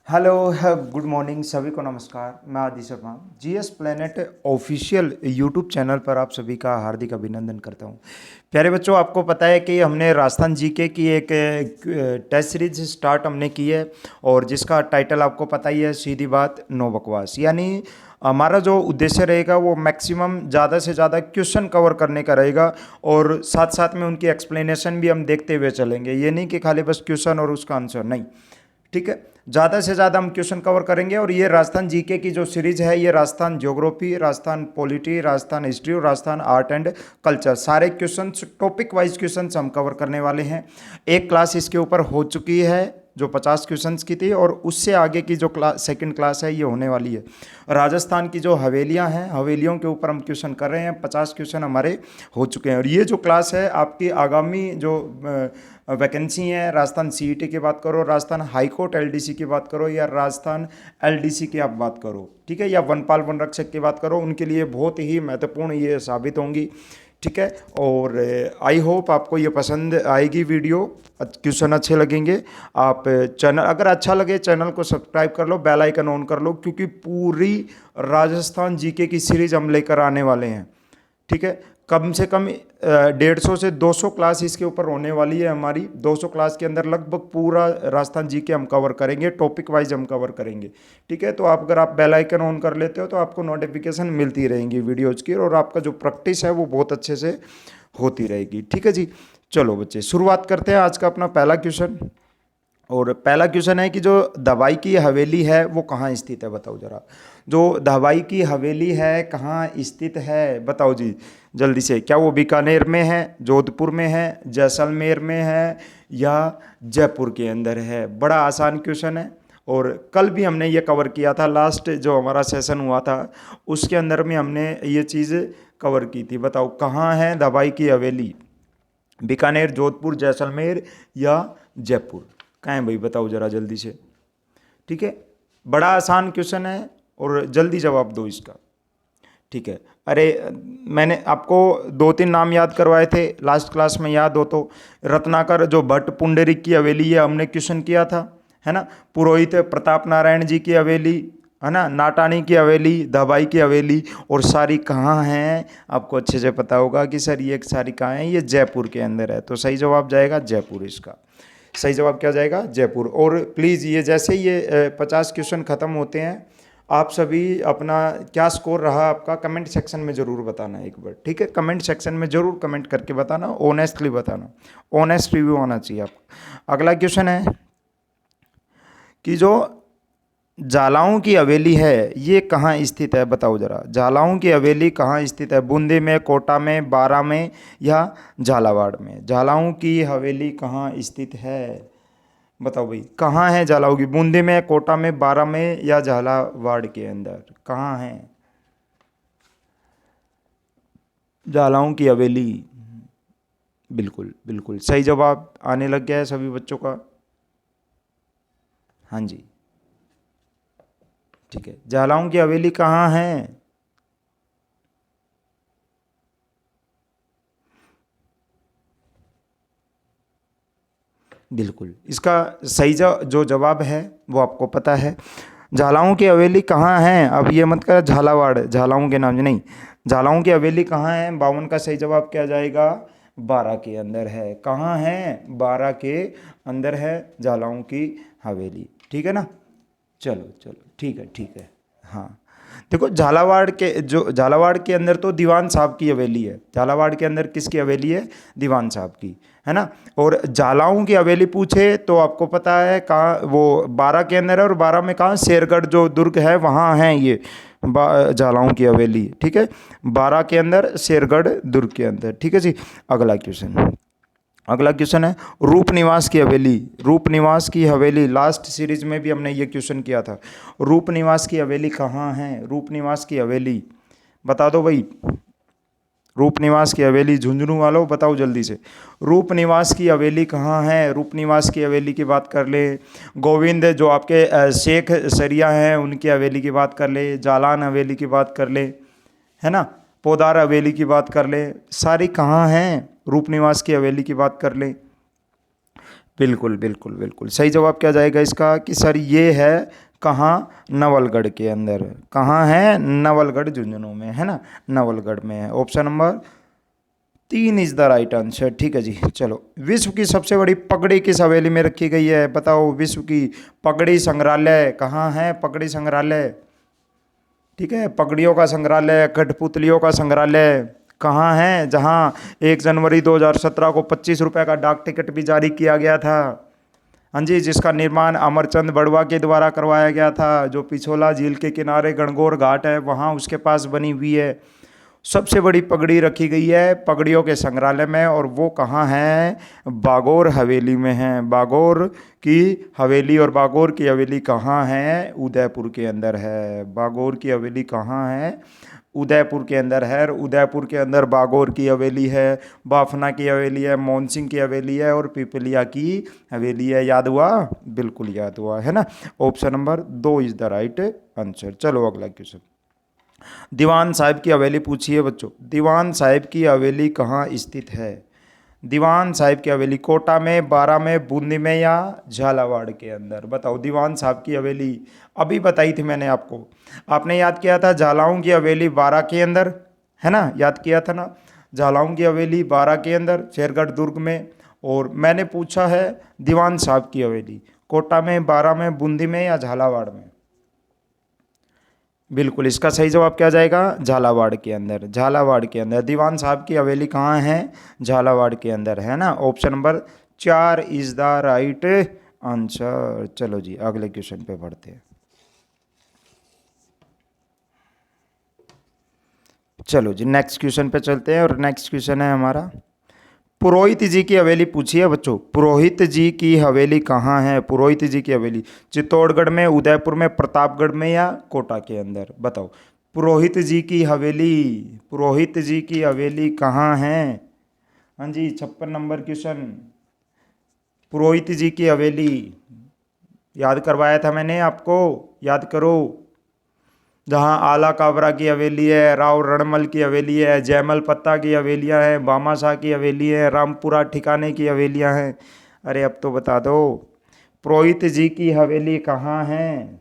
Hello good morning सभी को नमस्कार। मैं आदि Sharma GS planet official YouTube channel पर आप सभी का हार्दिक अभिनंदन करता हूं। प्यारे बच्चों, आपको पता है कि हमने राजस्थान जीके की एक टेस्ट सीरीज स्टार्ट हमने की है और जिसका टाइटल आपको पता ही है, सीधी बात नो बकवास। यानी हमारा जो उद्देश्य रहेगा वो मैक्सिमम ज़्यादा से ज़्यादा क्वेश्चन कवर करने का रहेगा और साथ साथ में उनकी एक्सप्लेनेशन भी हम देखते हुए चलेंगे। ये नहीं कि खाली बस क्वेश्चन और उसका आंसर नहीं, ठीक है। ज़्यादा से ज़्यादा हम क्वेश्चन कवर करेंगे और ये राजस्थान जीके की जो सीरीज है, ये Rajasthan geography, Rajasthan polity, Rajasthan history और राजस्थान आर्ट एंड कल्चर, सारे क्वेश्चन टॉपिक वाइज क्वेश्चन हम कवर करने वाले हैं। एक क्लास इसके ऊपर हो चुकी है जो 50 क्वेश्चंस की थी और उससे आगे की जो सेकंड क्लास है ये होने वाली है। राजस्थान की जो हवेलियां हैं, हवेलियों के ऊपर हम क्वेश्चन कर रहे हैं। 50 क्वेश्चन हमारे हो चुके हैं और ये जो क्लास है आपकी आगामी जो वैकेंसी है, राजस्थान सीईटी की बात करो, राजस्थान हाईकोर्ट एलडीसी की बात करो या राजस्थान एलडीसी की आप बात करो, ठीक है, या वनपाल वन रक्षक की बात करो, उनके लिए बहुत ही महत्वपूर्ण ये साबित होंगी, ठीक है। और आई होप आपको ये पसंद आएगी वीडियो, क्वेश्चन अच्छे लगेंगे। आप चैनल अगर अच्छा लगे चैनल को सब्सक्राइब कर लो, बेल आइकन ऑन कर लो, क्योंकि पूरी राजस्थान जीके की सीरीज हम लेकर आने वाले हैं, ठीक है। कम से कम 150 से 200 क्लास इसके ऊपर होने वाली है हमारी। 200 क्लास के अंदर लगभग पूरा राजस्थान जीके हम कवर करेंगे, टॉपिक वाइज हम कवर करेंगे, ठीक है। तो अगर आप बेल आइकन ऑन कर लेते हो तो आपको नोटिफिकेशन मिलती रहेंगी वीडियोज़ की और आपका जो प्रैक्टिस है वो बहुत अच्छे से होती रहेगी, ठीक है जी। चलो बच्चे, शुरुआत करते हैं आज का अपना पहला क्वेश्चन। और पहला क्वेश्चन है कि जो दवाई की हवेली है वो कहाँ स्थित है, बताओ जरा। जो दवाई की हवेली है कहाँ स्थित है, बताओ जी जल्दी से। क्या वो बीकानेर में है, जोधपुर में है, जैसलमेर में है या जयपुर के अंदर है? बड़ा आसान क्वेश्चन है और कल भी हमने ये कवर किया था। लास्ट जो हमारा सेशन हुआ था उसके अंदर में हमने ये चीज़ कवर की थी। बताओ कहाँ है दवाई की हवेली, बीकानेर, जोधपुर, जैसलमेर या जयपुर? कहाँ है भाई, बताओ ज़रा जल्दी से, ठीक है। बड़ा आसान क्वेश्चन है और जल्दी जवाब दो इसका, ठीक है। अरे मैंने आपको 2-3 नाम याद करवाए थे लास्ट क्लास में, याद हो तो। रत्नाकर जो भट्ट पुंडरीक की हवेली है हमने क्वेश्चन किया था, है ना। पुरोहित प्रताप नारायण जी की हवेली, है ना। नाटानी की हवेली, दवाई की हवेली, और सारी कहाँ हैं आपको अच्छे से पता होगा कि सर ये सारी कहाँ हैं, ये जयपुर के अंदर है। तो सही जवाब जाएगा जयपुर, इसका सही जवाब क्या जाएगा, जयपुर। और प्लीज़ ये जैसे ही ये 50 क्वेश्चन ख़त्म होते हैं आप सभी अपना क्या स्कोर रहा आपका कमेंट सेक्शन में ज़रूर बताना एक बार, ठीक है। कमेंट सेक्शन में ज़रूर कमेंट करके बताना, ऑनेस्टली बताना, ऑनेस्ट रिव्यू होना चाहिए आपका। अगला क्वेश्चन है कि जो जालाऊं की हवेली है ये कहाँ स्थित है, बताओ ज़रा। जालाऊं की हवेली कहाँ स्थित है, बूंदी में, कोटा में, बारा में या झालावाड़ में? जालाऊं की हवेली कहाँ स्थित है, बताओ भाई। कहाँ है जालाऊं की, बूंदी में, कोटा में, बारा में या झालावाड़ के अंदर? कहाँ है जालाऊं की हवेली? बिल्कुल बिल्कुल सही जवाब आने लग गया है सभी बच्चों का। हाँ जी, ठीक है। जालाऊं की हवेली कहाँ है? बिल्कुल, इसका सही जो जवाब है वो आपको पता है। झालाऊं की हवेली कहाँ है, अब ये मत कर झालावाड़, झालाऊं के नाम नहीं। झालाऊं की हवेली कहाँ है, 52 का सही जवाब क्या जाएगा, 12 के अंदर है। कहाँ है, 12 के अंदर है झालाऊं की हवेली, ठीक है ना। चलो चलो, ठीक है ठीक है। हाँ, देखो झालावाड़ के जो झालावाड़ के अंदर तो दीवान साहब की हवेली है। झालावाड़ के अंदर किसकी हवेली है, दीवान साहब की, है ना। और जालाऊं की हवेली पूछे तो आपको पता है कहाँ, वो 12 के अंदर है और 12 में कहाँ, शेरगढ़ जो दुर्ग है वहाँ है ये जालाऊं की हवेली, ठीक है। 12 के अंदर, शेरगढ़ दुर्ग के अंदर, ठीक है जी। अगला क्वेश्चन, अगला क्वेश्चन है रूप निवास की हवेली। रूप निवास की हवेली, लास्ट सीरीज में भी हमने ये क्वेश्चन किया था। रूप निवास की हवेली कहाँ है, रूप निवास की हवेली बता दो भाई। रूप निवास की हवेली, झुंझुनू वालों बताओ जल्दी से। रूप निवास की हवेली कहाँ है, रूप निवास की हवेली की बात कर ले। गोविंद जो आपके शेख सरिया हैं उनकी हवेली की बात कर ले, जालान हवेली की बात कर ले, है ना। पोदार हवेली की बात कर ले, सारी कहाँ हैं, रूप निवास की हवेली की बात कर ले। बिल्कुल बिल्कुल बिल्कुल सही जवाब क्या जाएगा इसका कि सर ये है कहाँ, नवलगढ़ के अंदर। कहाँ है? नवलगढ़ झुंझुनू में, है ना, नवलगढ़ में है। Option number 3 is the right answer. ठीक है जी। चलो, विश्व की सबसे बड़ी पगड़ी किस हवेली में रखी गई है? बताओ, विश्व की पगड़ी संग्रहालय कहाँ है? पगड़ी संग्रहालय, ठीक है, पगड़ियों का संग्रहालय, कठपुतलियों का संग्रहालय कहाँ है? जहाँ 1 जनवरी 2017 को 25 रुपये का डाक टिकट भी जारी किया गया था। हाँ जी, जिसका निर्माण अमरचंद बड़वा के द्वारा करवाया गया था, जो पिछोला झील के किनारे गणगौर घाट है वहाँ उसके पास बनी हुई है। सबसे बड़ी पगड़ी रखी गई है पगड़ियों के संग्रहालय में, और वो कहाँ है? बागौर हवेली में है। बागौर की हवेली, और बागौर की हवेली कहाँ है? उदयपुर के अंदर है। बागौर की हवेली कहाँ है? उदयपुर के अंदर है। और उदयपुर के अंदर बागौर की हवेली है, बाफना की हवेली है, मोहन की हवेली है, और पिपलिया की हवेली है। याद हुआ? बिल्कुल याद हुआ, है ना। Option number 2 is the right answer. चलो अगला क्वेश्चन। दीवान साहिब की हवेली पूछिए बच्चों। दीवान साहिब की हवेली कहाँ स्थित है? दीवान साहिब की हवेली कोटा में, बारा में, बूंदी में, या झालावाड़ के अंदर? बताओ, दीवान साहब की हवेली अभी बताई थी मैंने आपको। आपने याद किया था झालाओं की हवेली बारा के अंदर, है ना, याद किया था ना। झालाओं की हवेली बारा के अंदर, शेरगढ़ दुर्ग में। और मैंने पूछा है दीवान साहब की हवेली कोटा में, बारा में, बूंदी में, या झालावाड़ में? बिल्कुल, इसका सही जवाब क्या जाएगा? झालावाड़ के अंदर। झालावाड़ के अंदर दीवान साहब की हवेली कहाँ है? झालावाड़ के अंदर, है ना। Option number 4 is the right answer. चलो जी, अगले क्वेश्चन पे बढ़ते हैं। चलो जी, नेक्स्ट क्वेश्चन पे चलते हैं, और नेक्स्ट क्वेश्चन है हमारा, पुरोहित जी की हवेली पूछी है बच्चों। पुरोहित जी की हवेली कहाँ है? पुरोहित जी की हवेली चित्तौड़गढ़ में, उदयपुर में, प्रतापगढ़ में, या कोटा के अंदर? बताओ, पुरोहित जी की हवेली, पुरोहित जी की हवेली कहाँ है? हाँ जी, 56 नंबर क्वेश्चन। पुरोहित जी की हवेली याद करवाया था मैंने आपको, याद करो। जहाँ आला काबरा की हवेली है, राव रणमल की हवेली है, जयमल पत्ता की हवेलियाँ हैं, बामाशाह की हवेली है, रामपुरा ठिकाने की हवेलियाँ हैं। अरे अब तो बता दो, पुरोहित जी की हवेली कहाँ है?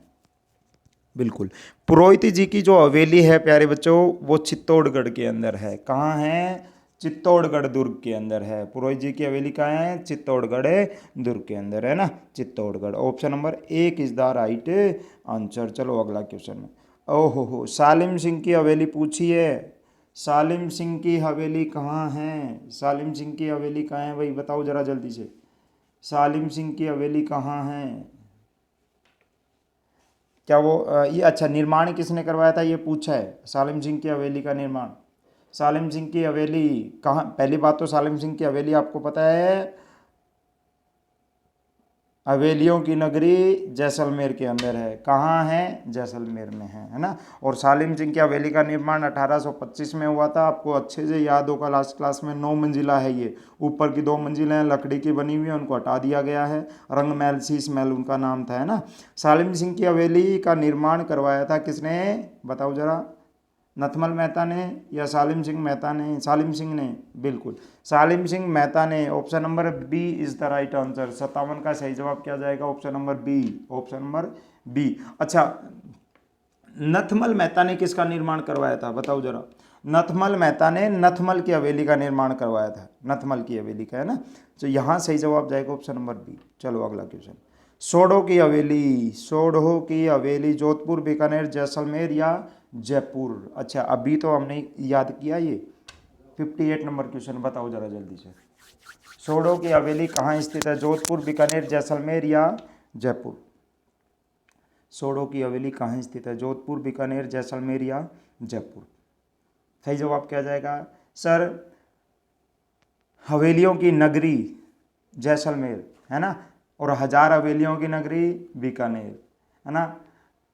बिल्कुल, पुरोहित जी की जो हवेली है प्यारे बच्चों, वो चित्तौड़गढ़ के अंदर है। कहाँ है? चित्तौड़गढ़ दुर्ग के अंदर है। पुरोहित जी की हवेली कहाँ है? चित्तौड़गढ़ दुर्ग के अंदर, है ना, Chittorgarh. Option number 1 is the right answer. चलो अगला क्वेश्चन में। ओहो हो, सालिम सिंह की हवेली पूछी है। सालिम सिंह की हवेली कहाँ है? सालिम सिंह की हवेली कहाँ है भाई? बताओ जरा जल्दी से, सालिम सिंह की हवेली कहाँ है? क्या वो ये अच्छा, निर्माण किसने करवाया था ये पूछा है, सालिम सिंह की हवेली का निर्माण। सालिम सिंह की हवेली कहाँ? पहली बात तो सालिम सिंह की हवेली आपको पता है हवेलियों की नगरी जैसलमेर के अंदर है। कहाँ है? जैसलमेर में है ना। और सालिम सिंह की हवेली का निर्माण 1825 में हुआ था। आपको अच्छे से याद होगा, लास्ट क्लास में। 9 मंजिला है ये। ऊपर की 2 मंजिलें लकड़ी की बनी हुई है, उनको हटा दिया गया है। रंगमहल, शीश महल उनका नाम था, है ना। सालिम सिंह की हवेली का निर्माण करवाया था किसने? बताओ जरा, नथमल मेहता ने या सालिम सिंह मेहता ने? सालिम सिंह ने, बिल्कुल सालिम सिंह मेहता ने। Option number B is the right answer. 57 का सही जवाब क्या जाएगा? Option number B. Option number B. अच्छा, नथमल मेहता ने किसका निर्माण करवाया था? बताओ जरा। नथमल मेहता ने नथमल की हवेली का निर्माण करवाया था। नथमल की हवेली का, है ना। तो यहाँ सही जवाब जाएगा ऑप्शन नंबर बी। चलो अगला क्वेश्चन। सोडो की हवेली, सोडो की हवेली जोधपुर, बीकानेर, जैसलमेर, या जयपुर? अच्छा, अभी तो हमने याद किया ये। 58 नंबर क्वेश्चन, बताओ जरा जल्दी से। सोडो की हवेली कहाँ स्थित है? जोधपुर, बीकानेर, जैसलमेर, या जयपुर? सोडो की हवेली कहाँ स्थित है? जोधपुर, बीकानेर, जैसलमेर, या जयपुर? सही जवाब क्या जाएगा सर? हवेलियों की नगरी जैसलमेर, है ना। और 1000 हवेलियों की नगरी बीकानेर, है ना।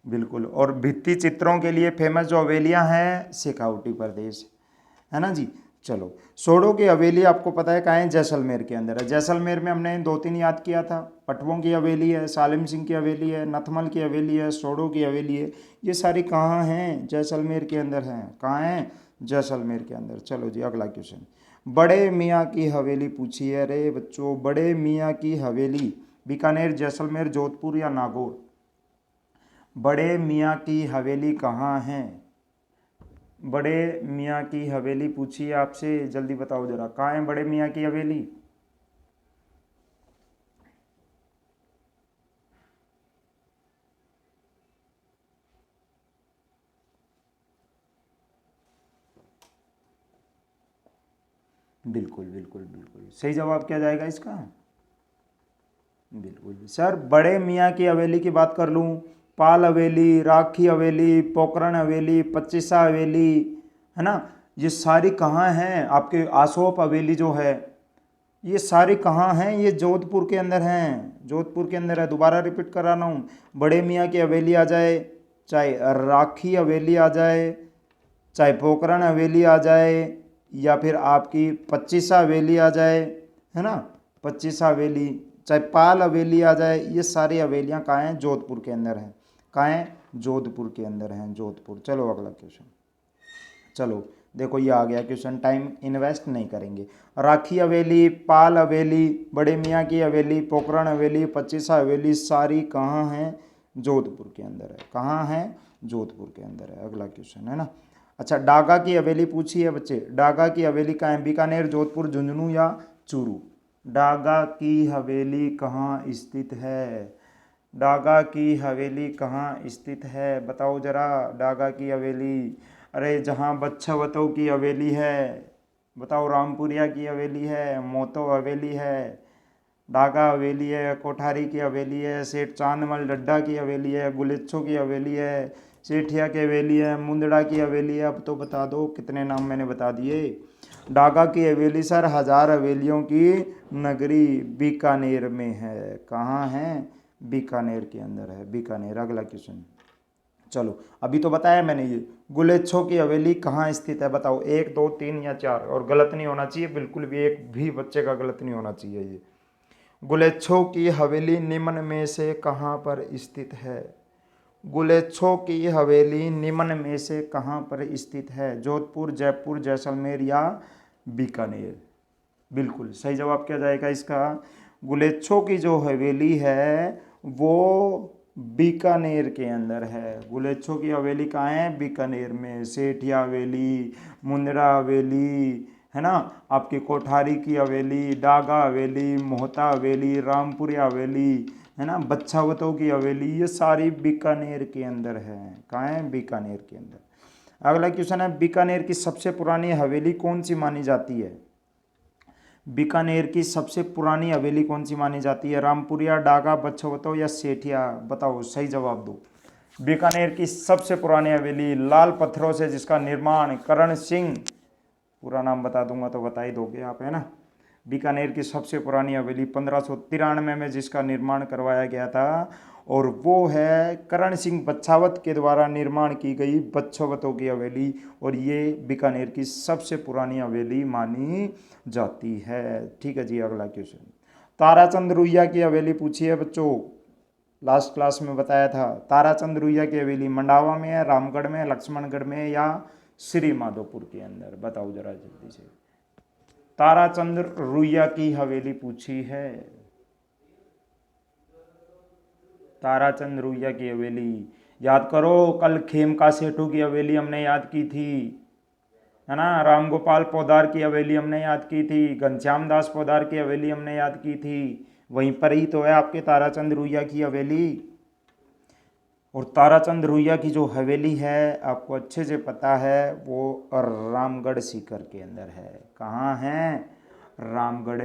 बिल्कुल। और भित्ति चित्रों के लिए फेमस जो हवेलियां हैं, शेखावटी प्रदेश, है ना जी। चलो, सोडो की हवेली आपको पता है कहाँ है? जैसलमेर के अंदर है। जैसलमेर में हमने 2-3 याद किया था। पटवों की हवेली है, सालिम सिंह की हवेली है, नथमल की हवेली है, सोडो की हवेली है। ये सारी कहाँ हैं? जैसलमेर के अंदर हैं। कहाँ हैं? जैसलमेर के अंदर। चलो जी, अगला क्वेश्चन। बड़े मियाँ की हवेली पूछी है। अरे बच्चों, बड़े मियाँ की हवेली बीकानेर, जैसलमेर, जोधपुर या नागौर? बड़े मियाँ की हवेली कहाँ है? बड़े मियाँ की हवेली पूछी है आपसे, जल्दी बताओ जरा, कहाँ है बड़े मियाँ की हवेली? बिल्कुल बिल्कुल बिल्कुल सही जवाब क्या जाएगा इसका? बिल्कुल सर, बड़े मियाँ की हवेली की बात कर लूँ, पाल हवेली, राखी हवेली, पोखरण हवेली, पच्चीसा हवेली, है ना, ये सारी कहाँ हैं? आपके आसोप हवेली जो है, ये सारी कहाँ हैं? ये जोधपुर के अंदर हैं, जोधपुर के अंदर है। दोबारा रिपीट करा रहा हूँ, बड़े मियाँ की हवेली आ जाए, चाहे राखी हवेली आ जाए, चाहे पोखरण हवेली आ जाए, या फिर आपकी पच्चीसा हवेली आ जाए, है ना, पच्चीसा हवेली, चाहे पाल हवेली आ जाए, ये सारी हवेलियाँ कहाँ हैं? जोधपुर के अंदर हैं। कहाँ हैं? जोधपुर के अंदर हैं, जोधपुर। चलो अगला क्वेश्चन। चलो देखो, ये आ गया क्वेश्चन, टाइम इन्वेस्ट नहीं करेंगे। राखी हवेली, पाल हवेली, बड़े मियाँ की हवेली, पोखरण हवेली, पच्चीसा हवेली, सारी कहाँ हैं? जोधपुर के अंदर है। कहाँ है? जोधपुर के अंदर है। अगला क्वेश्चन है ना। अच्छा, डागा की हवेली पूछी है बच्चे, डागा की हवेली कहाँ है? बीकानेर, जोधपुर, झुंझुनू या चूरू? डागा की हवेली कहाँ स्थित है? डागा की हवेली कहाँ स्थित है? बताओ जरा, डागा की हवेली। अरे जहाँ बच्छवतों की हवेली है, बताओ, रामपुरिया की हवेली है, मोतो हवेली है, डागा हवेली है, कोठारी की हवेली है, सेठ चांदमल डड्डा की हवेली है, गुलेच्छो की हवेली है, सेठिया की हवेली है, मुंदड़ा की हवेली है? अब तो बता दो, कितने नाम मैंने बता दिए। डागा की हवेली सर हजार हवेलियों की नगरी बीकानेर में है। कहाँ है? बीकानेर के अंदर है, बीकानेर। अगला क्वेश्चन। चलो, अभी तो बताया मैंने ये। गुलेच्छो की हवेली कहाँ स्थित है? बताओ, एक, दो, तीन या चार? और गलत नहीं होना चाहिए, बिल्कुल भी एक भी बच्चे का गलत नहीं होना चाहिए। ये गुलेच्छो की हवेली निम्न में से कहाँ पर स्थित है? गुलेच्छो की हवेली निम्न में से कहाँ पर स्थित है? जोधपुर, जयपुर, जैसलमेर या बीकानेर? बिल्कुल सही जवाब क्या जाएगा इसका? गुलेच्छो की जो हवेली है वो बीकानेर के अंदर है। गुलेच्छो की हवेली कहाँ है? बीकानेर में। सेठिया हवेली, मुंदरा हवेली, है ना, आपकी कोठारी की हवेली, डागा हवेली, मोहता हवेली, रामपुरिया हवेली, है ना, बच्छावतों की हवेली, ये सारी बीकानेर के अंदर है। कहाँ है? बीकानेर के अंदर। अगला क्वेश्चन है, बीकानेर की सबसे पुरानी हवेली कौन सी मानी जाती है? बीकानेर की सबसे पुरानी हवेली कौन सी मानी जाती है? रामपुरिया, डागा, बच्छवतो या सेठिया? बताओ, सही जवाब दो। बीकानेर की सबसे पुरानी हवेली, लाल पत्थरों से जिसका निर्माण करण सिंह, पूरा नाम बता दूंगा तो बता ही दोगे आप, है ना। बीकानेर की सबसे पुरानी हवेली 1593 में जिसका निर्माण करवाया गया था, और वो है करण सिंह बच्छावत के द्वारा निर्माण की गई बच्छवतों की हवेली, और ये बीकानेर की सबसे पुरानी हवेली मानी जाती है। ठीक है जी, अगला क्वेश्चन। ताराचंद रुइया की हवेली पूछी है बच्चों, लास्ट क्लास में बताया था। ताराचंद रुइया की हवेली मंडावा में है, रामगढ़ में, लक्ष्मणगढ़ में या श्री माधोपुर के अंदर? बताओ जरा जल्दी से। ताराचंद रुइया की हवेली पूछी है, ताराचंद रुइया की हवेली। याद करो, कल खेमका सेठू की हवेली हमने याद की थी, है ना, रामगोपाल पोदार की हवेली हमने याद की थी, घनश्याम दास पोदार की हवेली हमने याद की थी, वहीं पर ही तो है आपके ताराचंद रुइया की हवेली। और ताराचंद रुइया की जो हवेली है आपको अच्छे से पता है, वो रामगढ़ सीकर के अंदर है। कहाँ है? रामगढ़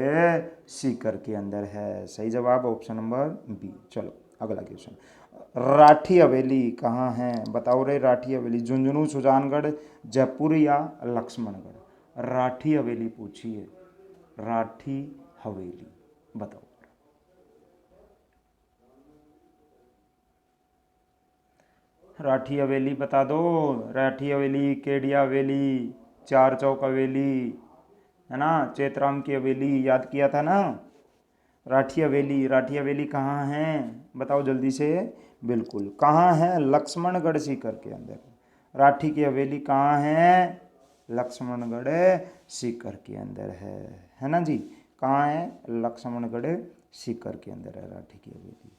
सीकर के अंदर है। सही जवाब ऑप्शन नंबर बी। चलो अगला क्वेश्चन। राठी हवेली कहाँ है? बताओ रे, राठी हवेली झुंझुनू, सुजानगढ़, जयपुर या लक्ष्मणगढ़? राठी हवेली पूछी है, राठी हवेली, बताओ। राठी हवेली बता दो। राठी हवेली, केडिया हवेली, चार चौक हवेली, है ना, चेतराम की हवेली, याद किया था ना। राठी हवेली, राठी हवेली कहाँ है? बताओ जल्दी से। बिल्कुल, कहाँ है? लक्ष्मणगढ़ सीकर के अंदर। राठी की हवेली कहाँ है? लक्ष्मणगढ़ सीकर के अंदर है ना जी। कहाँ है? लक्ष्मणगढ़ सीकर के अंदर है राठी की हवेली।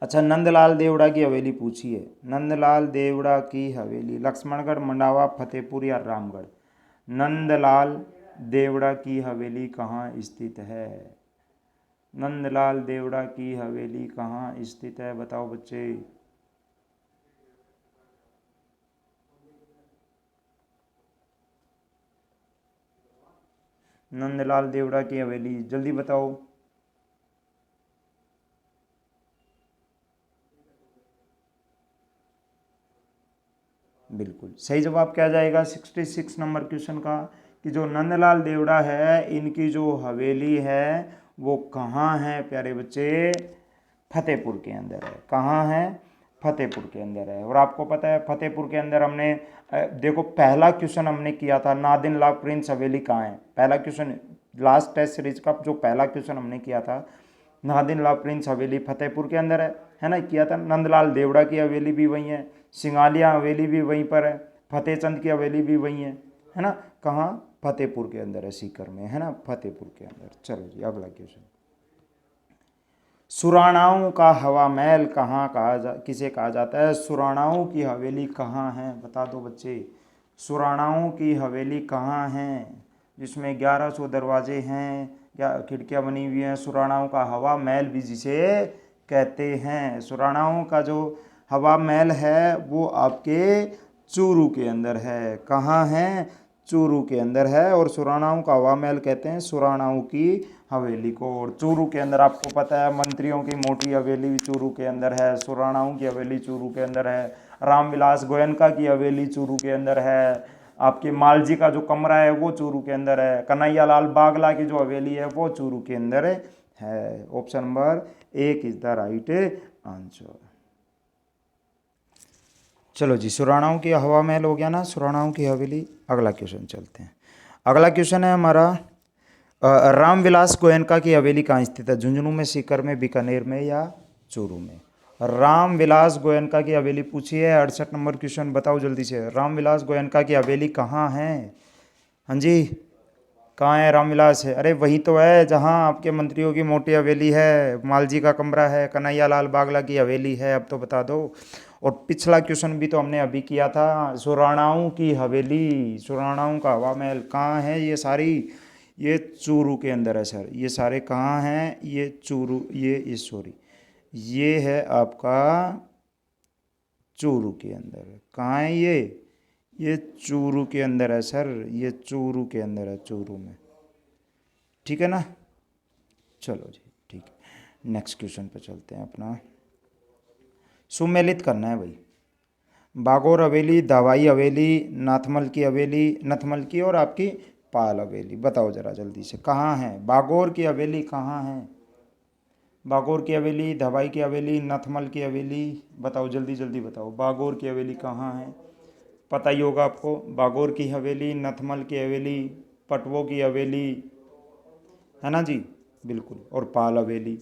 अच्छा, नंदलाल देवड़ा की हवेली पूछी है। नंदलाल देवड़ा की हवेली लक्ष्मणगढ़, मंडावा, फतेहपुर या रामगढ़? नंदलाल देवड़ा की हवेली कहाँ स्थित है? नंदलाल देवड़ा की हवेली कहाँ स्थित है? बताओ बच्चे। नंदलाल देवड़ा की हवेली जल्दी बताओ। बिल्कुल सही जवाब क्या जाएगा 66 नंबर क्वेश्चन का, कि जो नंदलाल देवड़ा है इनकी जो हवेली है वो कहाँ है प्यारे बच्चे? फतेहपुर के अंदर है। कहाँ है? फतेहपुर के अंदर है। और आपको पता है फतेहपुर के अंदर हमने देखो पहला क्वेश्चन हमने किया था नादिन ला प्रिंस हवेली कहाँ है। पहला क्वेश्चन लास्ट टेस्ट सीरीज का जो पहला क्वेश्चन हमने किया था, नादिन ला प्रिंस हवेली फतेहपुर के अंदर है ना, किया था। नंदलाल देवड़ा की हवेली भी वही है, सिंगालिया हवेली भी वहीं पर है, फतेहचंद की हवेली भी वही है ना। कहाँ? फतेहपुर के अंदर है, सीकर में, है ना, फतेहपुर के अंदर। चलो जी अगला क्वेश्चन। सुराणाओं का हवा महल किसे कहा जाता है? सुराणाओं की हवेली कहाँ है? बता दो बच्चे। सुराणाओं की हवेली कहाँ है जिसमें 1100 दरवाजे हैं या खिड़कियाँ बनी हुई हैं? सुराणाओं का हवा महल भी जिसे कहते हैं। सुराणाओं का जो हवा महल है वो आपके चूरू के अंदर है। कहाँ है? चूरू के अंदर है। और सुराणाओं का हवा महल कहते हैं सुराणाओं की हवेली को। और चूरू के अंदर आपको पता है मंत्रियों की मोटी हवेली भी चूरू के अंदर है, सुराणाओं की हवेली चूरू के अंदर है, रामविलास गोयनका की हवेली चूरू के अंदर है, आपके मालजी का जो कमरा है वो चूरू के अंदर है, कन्हैया लाल बागला की जो हवेली है वो चूरू के अंदर है। Option number 1 is the right answer. चलो जी, सुराणाओं की हवा महल हो गया ना, सुराणाओं की हवेली। अगला क्वेश्चन चलते हैं। अगला क्वेश्चन है हमारा रामविलास गोयनका की हवेली कहाँ स्थित है? झुंझुनू में, सीकर में, बीकानेर में या चूरू में? रामविलास गोयनका की हवेली पूछी है। 68 नंबर क्वेश्चन बताओ जल्दी से। रामविलास गोयनका की हवेली कहाँ है? हाँ जी, कहाँ है रामविलास है? अरे वही तो है जहाँ आपके मंत्रियों की मोटी हवेली है, मालजी का कमरा है, कन्हैया लाल बागला की हवेली है। अब तो बता दो। और पिछला क्वेश्चन भी तो हमने अभी किया था, सुराणाओं की हवेली, सुराणाओं का हवा महल कहाँ है? ये चूरू के अंदर है सर। ये सारे कहाँ हैं? ये चूरू, ये सॉरी, ये है आपका चूरू के अंदर। कहाँ है ये चूरू के अंदर है सर। ये चूरू के अंदर है, चूरू में। ठीक है ना। चलो जी ठीक है, नेक्स्ट क्वेश्चन पे चलते हैं अपना। सुमेलित करना है भाई। बागोर हवेली, दवाई हवेली, नाथमल की हवेली, नथमल की और आपकी पाल हवेली। बताओ जरा जल्दी से कहाँ है बागोर की हवेली? कहाँ है बागोर की हवेली, दवाई की हवेली, नथमल की हवेली? बताओ जल्दी जल्दी बताओ, बागोर की हवेली कहाँ है? पता ही होगा आपको। बागोर की हवेली, नथमल की हवेली, पटवों की हवेली, है ना जी, बिल्कुल, और पाल हवेली।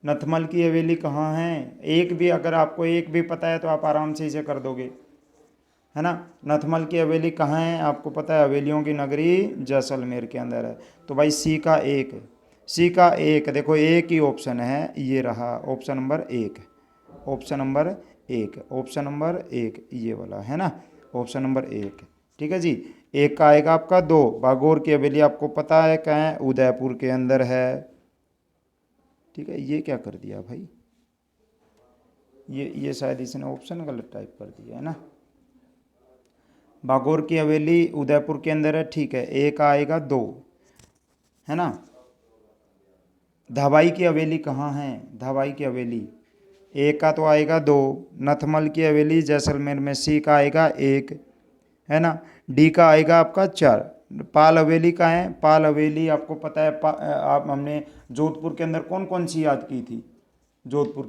नथमल की हवेली कहाँ है? एक भी, अगर आपको एक भी पता है तो आप आराम से इसे कर दोगे, है ना। नथमल की हवेली कहाँ है? आपको पता है हवेलियों की नगरी जैसलमेर के अंदर है। तो भाई सी का एक, सी का एक, देखो एक ही ऑप्शन है, ये रहा option number 1, option number 1, option number 1 ये वाला है ना, ऑप्शन नंबर 1। ठीक है जी। एक का आएगा आपका 2, बागोर की हवेली आपको पता है कहाँ है? उदयपुर के अंदर है। ठीक है, ये क्या कर दिया भाई, ये शायद इसने ऑप्शन गलत टाइप कर दिया है ना। बागोर की हवेली उदयपुर के अंदर है, ठीक है, एक आएगा 2, है ना। धवाई की हवेली कहाँ है? धवाई की हवेली एक का तो आएगा 2, नथमल की हवेली जैसलमेर में, सी का आएगा 1, है ना, डी का आएगा आपका 4। पाल हवेली का है? पाल हवेली आपको पता है आप हमने जोधपुर के अंदर कौन कौन सी याद की थी? जोधपुर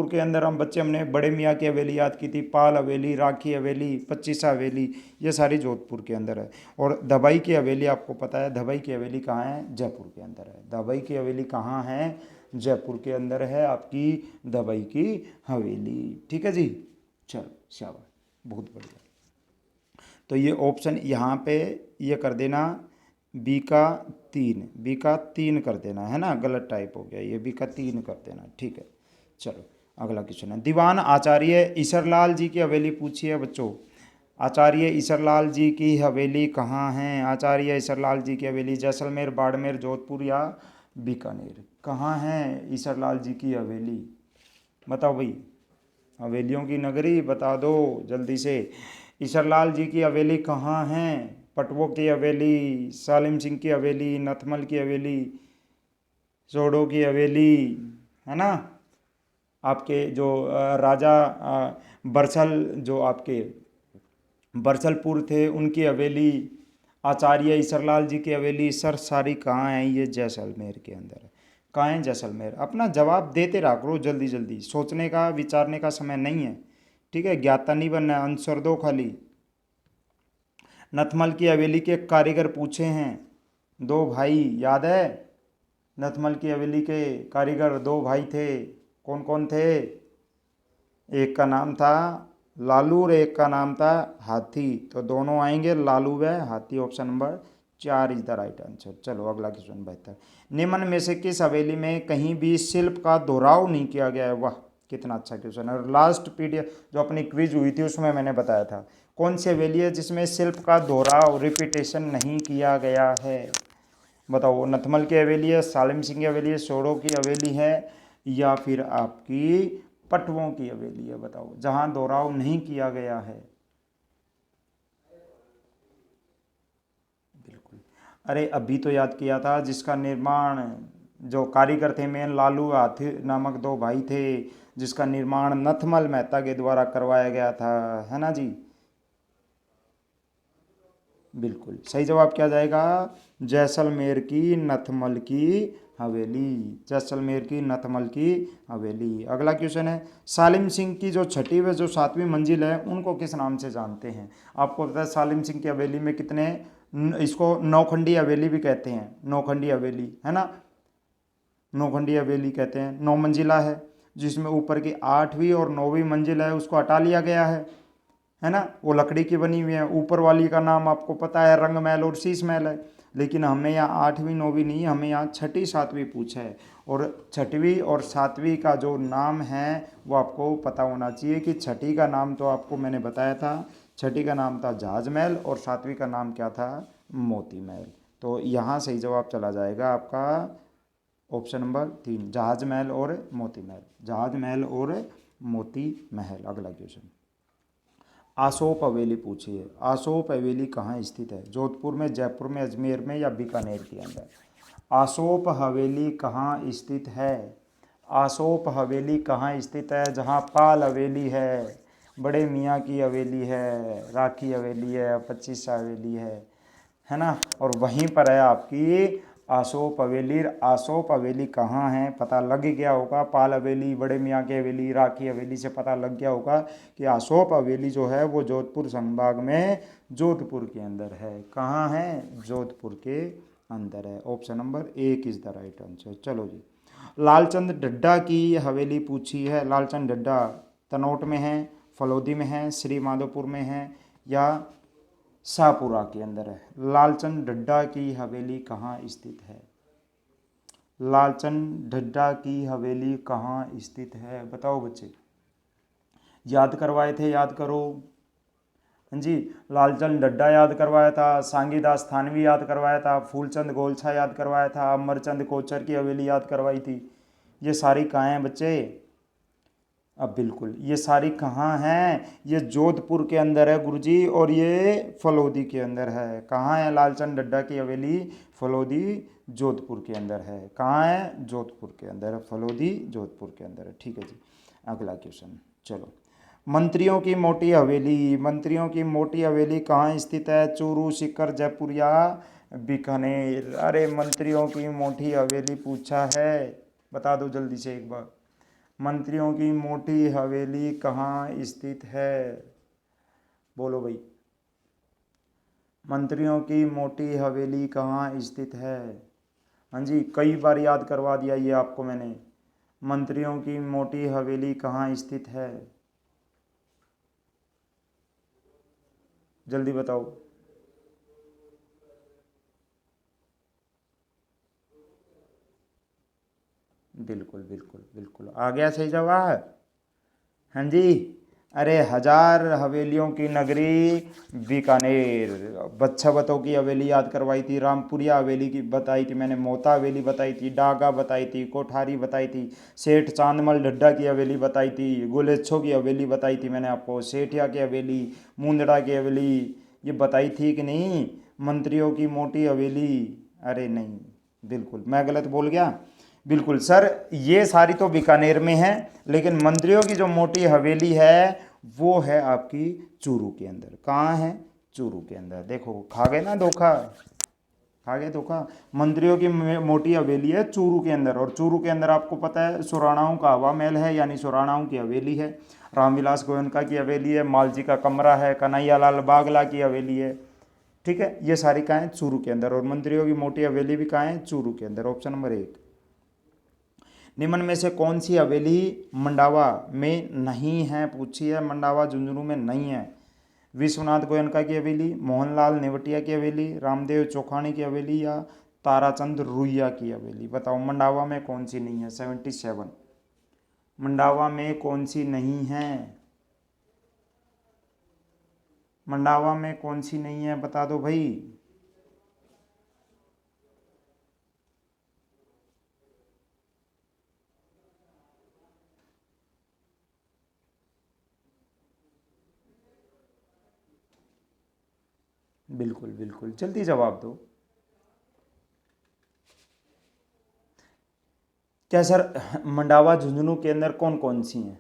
के अंदर हम बच्चे हमने बड़े मियाँ की हवेली याद की थी, पाल हवेली, राखी हवेली, पच्चीसा हवेली, ये सारी जोधपुर के अंदर है। और दवाई की हवेली आपको पता है, दवाई की हवेली कहाँ है? जयपुर के अंदर है। दवाई की हवेली कहाँ है? जयपुर के अंदर है आपकी दवाई की हवेली। ठीक है जी, चलो शाबाश, बहुत बढ़िया। तो ये ऑप्शन यहाँ पे ये कर देना, बी का 3, बी का 3 कर देना, है ना, गलत टाइप हो गया, ये बी का 3 कर देना, ठीक है। चलो अगला क्वेश्चन है, दीवान आचार्य ईसरलाल जी की हवेली पूछी है बच्चों। आचार्य ईसरलाल जी की हवेली कहाँ है? आचार्य ईसरलाल जी की हवेली जैसलमेर, बाड़मेर, जोधपुर या बीकानेर? कहाँ है ईसरलाल जी की हवेली? बताओ भाई, हवेलियों की नगरी, बता दो जल्दी से। ईसरलाल जी की हवेली कहाँ है? पटवों की हवेली, सालिम सिंह की हवेली, नथमल की हवेली, सोडो की हवेली, है ना, आपके जो राजा बरसल, जो आपके बरसलपुर थे उनकी हवेली, आचार्य ईसरलाल जी की हवेली, सर सारी कहाँ है? ये जैसलमेर के अंदर है। कहाँ है? जैसलमेर। अपना जवाब देते रहा करो, जल्दी जल्दी, सोचने का विचारने का समय नहीं है, ठीक है, ज्ञाता नहीं बनना है, आंसर दो खाली। नथमल की हवेली के कारीगर पूछे हैं, दो भाई, याद है? नथमल की हवेली के कारीगर दो भाई थे, कौन कौन थे? एक का नाम था लालू और एक का नाम था हाथी, तो दोनों आएंगे लालू व हाथी। Option number 4 is the right answer. चलो अगला क्वेश्चन बेहतर, निम्न में से किस हवेली में कहीं भी शिल्प का दोहराव नहीं किया गया है? वाह कितना अच्छा क्वेश्चन है। और लास्ट पीडीएफ जो अपनी क्विज हुई थी उसमें मैंने बताया था कौन सी हवेली है जिसमें शिल्प का दोहराव, रिपीटेशन नहीं किया गया है? बताओ, नथमल की हवेली है, सालिम सिंह की हवेली है, सोडो की हवेली है, या फिर आपकी पटवों की हवेली है? बताओ, जहां दोहराव नहीं किया गया है। बिल्कुल, अरे अभी तो याद किया था, जिसका निर्माण, जो कारीगर थे मेन लालू हाथी नामक दो भाई थे, जिसका निर्माण नथमल मेहता के द्वारा करवाया गया था, है ना जी। बिल्कुल सही जवाब क्या जाएगा? जैसलमेर की नथमल की हवेली, जैसलमेर की नथमल की हवेली। अगला क्वेश्चन है, सालिम सिंह की जो छठी व जो 7वीं मंजिल है उनको किस नाम से जानते हैं? आपको पता है सालिम सिंह की हवेली में कितने, इसको नौखंडी हवेली भी कहते हैं, नौखंडी हवेली, है ना, नौखंडी हवेली कहते हैं। 9 मंजिला है, जिसमें ऊपर की 8वीं और 9वीं मंजिल है उसको हटा लिया गया है ना, वो लकड़ी की बनी हुई है। ऊपर वाली का नाम आपको पता है रंग महल और शीश महल है, लेकिन हमें यहाँ 8वीं 9वीं नहीं, हमें यहाँ छठी 7वीं पूछा है। और छठवीं और 7वीं का जो नाम है वो आपको पता होना चाहिए कि छठी का नाम तो आपको मैंने बताया था, छठी का नाम था जहाज महल और 7वीं का नाम क्या था? मोती महल। तो यहाँ सही जवाब चला जाएगा आपका ऑप्शन नंबर 3, जहाज महल और मोती महल, जहाज महल और मोती महल। अगला क्वेश्चन, आसोप हवेली पूछी है। आसोप हवेली कहाँ स्थित है? जोधपुर में, जयपुर में, अजमेर में या बीकानेर के अंदर? आसोप हवेली कहाँ स्थित है? आसोप हवेली कहाँ स्थित है? जहाँ पाल हवेली है, बड़े मियाँ की हवेली है, राखी हवेली है, 25 हवेली है ना, और वहीं पर है आपकी आसोप हवेली। आसोप हवेली कहाँ है पता लग गया होगा, पाल हवेली, बड़े मियाँ की हवेली, राखी हवेली से पता लग गया होगा कि आसोप हवेली जो है वो जोधपुर संभाग में, जोधपुर के अंदर है। कहाँ है? जोधपुर के अंदर है। Option number 1 is the right answer. चलो जी, लालचंद ढड्डा की हवेली पूछी है। लालचंद ढड्डा तनोट में है, फलोदी में है, श्री माधोपुर में है, या शाहपुरा के अंदर है? लालचंद ढड्डा की हवेली कहाँ स्थित है? लालचंद ढड्डा की हवेली कहाँ स्थित है? बताओ बच्चे, याद करवाए थे, याद करो। हाँ जी, लालचंद ढड्डा याद करवाया था, सांगीदास थानवी याद करवाया था, फूलचंद गोलछा याद करवाया था, अमरचंद कोचर की हवेली याद करवाई थी। ये सारी कहाँ हैं बच्चे? अब बिल्कुल, ये सारी कहाँ हैं? ये जोधपुर के अंदर है गुरुजी, और ये फलोदी के अंदर है। कहाँ है लालचंद ढड्डा की हवेली? फलोदी, जोधपुर के अंदर है। कहाँ है? जोधपुर के अंदर है, फलोदी जोधपुर के अंदर है। ठीक है जी, अगला क्वेश्चन। चलो, मंत्रियों की मोटी हवेली, मंत्रियों की मोटी हवेली कहाँ स्थित है? चूरू, सीकर, जयपुर या बीकानेर? अरे मंत्रियों की मोटी हवेली पूछा है, बता दो जल्दी से एक बार, मंत्रियों की मोटी हवेली कहाँ स्थित है? बोलो भाई, मंत्रियों की मोटी हवेली कहाँ स्थित है? हाँ जी, कई बार याद करवा दिया ये आपको मैंने। मंत्रियों की मोटी हवेली कहाँ स्थित है? जल्दी बताओ। बिल्कुल बिल्कुल बिल्कुल, आ गया सही जवाब। हाँ जी। अरे हजार हवेलियों की नगरी बीकानेर। बच्छवतों की हवेली याद करवाई थी, रामपुरिया हवेली की बताई थी मैंने, मोता हवेली बताई थी, डागा बताई थी, कोठारी बताई थी, सेठ चांदमल ढड्डा की हवेली बताई थी, गुलेच्छो की हवेली बताई थी मैंने आपको, सेठिया की हवेली, मुंदड़ा की हवेली, ये बताई थी कि नहीं। मंत्रियों की मोटी हवेली। अरे नहीं, बिल्कुल मैं गलत बोल गया। बिल्कुल सर, ये सारी तो बीकानेर में है, लेकिन मंत्रियों की जो मोटी हवेली है वो है आपकी चूरू के अंदर। कहाँ है? चूरू के अंदर। देखो खा गए ना धोखा, खा गए धोखा। मंत्रियों की मोटी हवेली है चूरू के अंदर, और चूरू के अंदर आपको पता है सुराणाओं का हवा महल है, यानी सुराणाओं की हवेली है। रामविलास गोयनका की हवेली है, मालजी का कमरा है, कन्हैया लाल बागला की हवेली है। ठीक है, ये सारी कहाँ है? चूरू के अंदर। और मंत्रियों की मोटी हवेली भी कहाँ है? चूरू के अंदर। Option number 1। निम्न में से कौन सी हवेली मंडावा में नहीं है? पूछी है, मंडावा झुंझुनू में नहीं है। विश्वनाथ गोयनका की हवेली, मोहनलाल नेवटिया की हवेली, रामदेव चौखानी की हवेली, या ताराचंद रुइया की हवेली? बताओ मंडावा में कौन सी नहीं है? 77। मंडावा में कौन सी नहीं है? मंडावा में कौन सी नहीं है, बता दो भाई। बिल्कुल बिल्कुल, जल्दी जवाब दो। क्या सर, मंडावा झुंझुनू के अंदर कौन कौन सी हैं?